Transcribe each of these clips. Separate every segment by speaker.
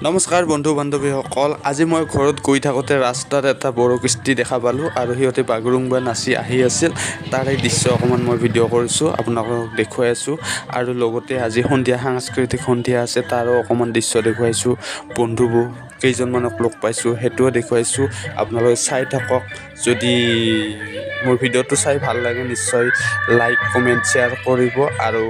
Speaker 1: নমস্কাৰ বন্ধু বান্ধৱীসকল, আজি মই ঘৰত গৈ থাকোঁতে ৰাস্তাত এটা বড়ো কৃষ্টি দেখা পালোঁ আৰু সিহঁতে বাগৰুম্বা নাচি আহি আছিল। তাৰে দৃশ্য অকণমান মই ভিডিঅ' কৰিছোঁ, আপোনালোকক দেখুৱাই আছোঁ। আৰু লগতে আজি সন্ধিয়া সাংস্কৃতিক সন্ধিয়া আছে, তাৰো অকণমান দৃশ্য দেখুৱাইছোঁ। বন্ধুবোৰ কেইজনমানক লগ পাইছোঁ, সেইটোও দেখুৱাইছোঁ। আপোনালোকে চাই থাকক। যদি মোৰ ভিডিঅ'টো চাই ভাল লাগে নিশ্চয় লাইক কমেণ্ট শ্বেয়াৰ কৰিব। আৰু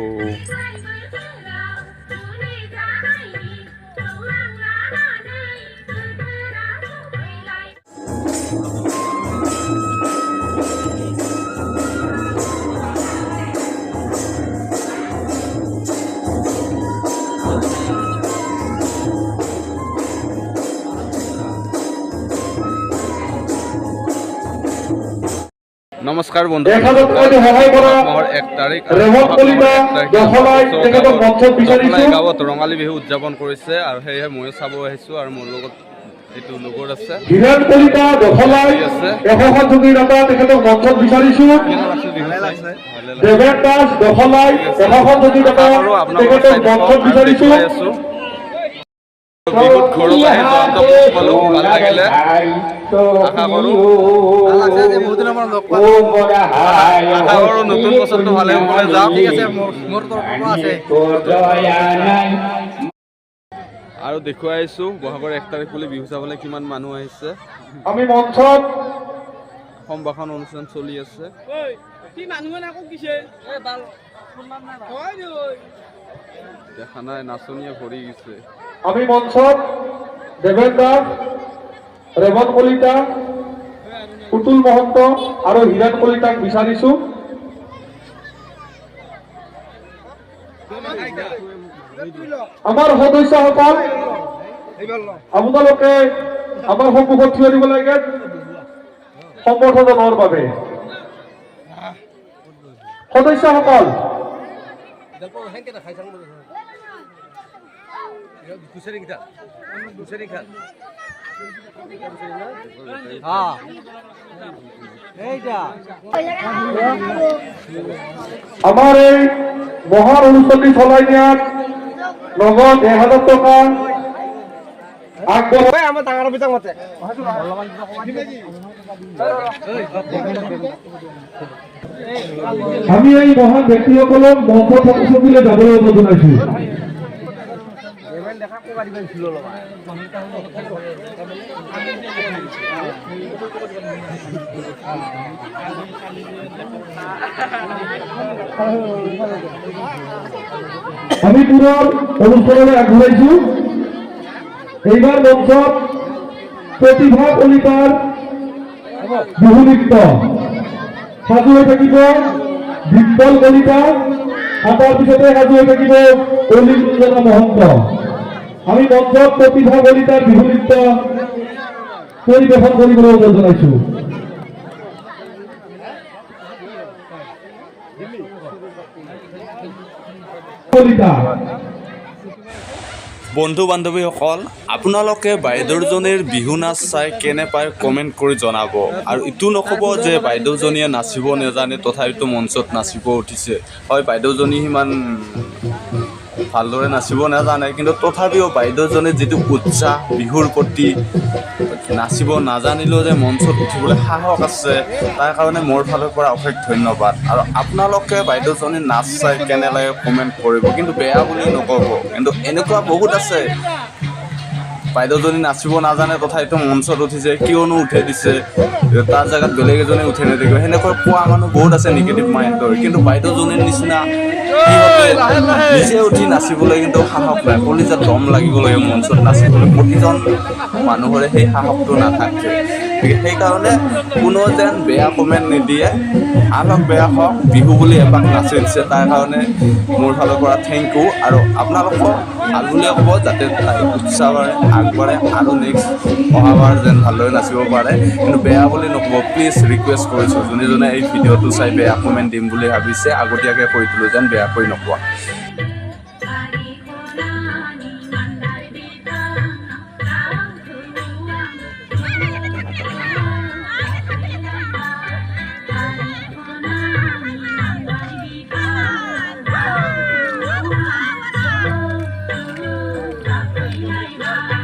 Speaker 1: নমস্কাৰ বন্ধু, মাহৰ 1 তাৰিখ গাঁৱত ৰঙালী বিহু উদযাপন কৰিছে আৰু সেয়েহে ময়ো চাব আহিছোঁ। আৰু মোৰ লগত এইটো লগৰ আছে,
Speaker 2: হিৰণ কলিতা দখলাই এশখন ছবিৰ এটা তেখেতক মঞ্চত বিচাৰিছোঁ। দেৱেন দাস দখলাই এশখন ছবিৰ এটা তেখেতক মঞ্চত বিচাৰিছোঁ।
Speaker 1: বিহুত ঘৰত আহি জয়ন্ত পালোঁ, ভাল লাগিলে। আশা কৰোঁ নতুন বছৰটো ভালে হ'বলৈ যাওক। আৰু দেখুৱাই আছোঁ বহাগৰ 1 তাৰিখ বুলি বিহু চাবলৈ কিমান মানুহ আহিছে।
Speaker 2: আমি মঞ্চত
Speaker 1: সম্ভাষণ অনুষ্ঠান চলি আছে। দেখা নাই, নাচনীয়ে ভৰি গৈছে।
Speaker 2: আমি মঞ্চত দেৱেন দাস, ৰেৱন কলিতা, পুতুল মহন্ত আৰু হিৰণ কলিতাক বিচাৰিছোঁ। আমাৰ সদস্যসকল, আপোনালোকে আমাৰ সন্মুখত থিয় দিব লাগে সম্বৰ্ধনাৰ বাবে। সদস্যসকল, আমাৰ এই মহান অনুষ্ঠানটি চলাই নিয়াত নগদ 1000 টকা আগবঢ়াই আমাৰ ডাঙৰ পিতাক মাতে। আমি এই মহান ব্যক্তিসকলক মঞ্চত থাকিবলৈ যাবলৈ অনুৰোধ জনাইছোঁ। আমি পুনৰ অনুষ্ঠানলৈ আগবঢ়াইছোঁ। এইবাৰ মঞ্চত প্ৰতিভা কলিতাৰ বিহু নৃত্য সাজু হৈ থাকিব ডিম্পল কলিতা, আৰু তাৰ পিছতে সাজু হৈ থাকিব অলিঞ্জনা মহন্ত। আমি মঞ্চত প্ৰতিভা কলিতাৰ বিহু নৃত্য পৰিৱেশন কৰিবলৈ অনুৰোধ জনাইছোঁ। কলিতা
Speaker 1: বন্ধু বান্ধৱীসকল, আপোনালোকে বাইদেউজনীৰ বিহু নাচ চাই কেনে পায় কমেণ্ট কৰি জনাব। আৰু ইটো নক'ব যে বাইদেউজনীয়ে নাচিব নাজানে তথাপিতো মঞ্চত নাচিব উঠিছে। হয়, বাইদেউজনী সিমান ভালদৰে নাচিব নাজানে, কিন্তু তথাপিও বাইদেউজনীৰ যিটো উৎসাহ বিহুৰ প্ৰতি, নাচিব নাজানিলেও যে মঞ্চত উঠিবলৈ সাহস আছে, তাৰ কাৰণে মোৰ ফালৰ পৰা অশেষ ধন্যবাদ। আৰু আপোনালোকে বাইদেউজনীৰ নাচ চাই কেনে লাগে কমেণ্ট কৰিব, কিন্তু বেয়া বুলি নক'ব। কিন্তু এনেকুৱা বহুত আছে, বাইদেউজনী নাচিব নাজানে তথাপিতো মঞ্চত উঠিছে, কিয়নো উঠে দিছে, তাৰ জেগাত বেলেগ এজনে উঠে নিদিব, সেনেকৈ কোৱা মানুহ বহুত আছে নিগেটিভ মাইণ্ডৰ। কিন্তু বাইদেউজনীৰ নিচিনা নিজে উঠি নাচিবলৈ কিন্তু সাহস নাই, কলিজাত দম লাগিব লাগে মঞ্চত নাচিবলৈ। প্ৰতিজন মানুহৰে সেই সাহসটো নাথাকে। সেইকাৰণে কোনো যেন বেয়া কমেণ্ট নিদিয়ে, আনক বেয়া হওক, বিহু বুলি এপাক নাচি দিছে তাৰ কাৰণে মোৰ ফালৰ পৰা থেংক ইউ। আৰু আপোনালোকক ভাল বুলিয়ে ক'ব, যাতে তাই উৎসাহ আগবাঢ়ে আৰু নেক্সট অহাবাৰ যেন ভালদৰে নাচিব পাৰে। কিন্তু বেয়া বুলি নক'ব, প্লিজ ৰিকুৱেষ্ট কৰিছোঁ। যোনে যোনে এই ভিডিঅ'টো চাই বেয়া কমেণ্ট দিম বুলি ভাবিছে, আগতীয়াকৈ কৈ দিলোঁ যেন বেয়াকৈ নকোৱা।
Speaker 3: Bye.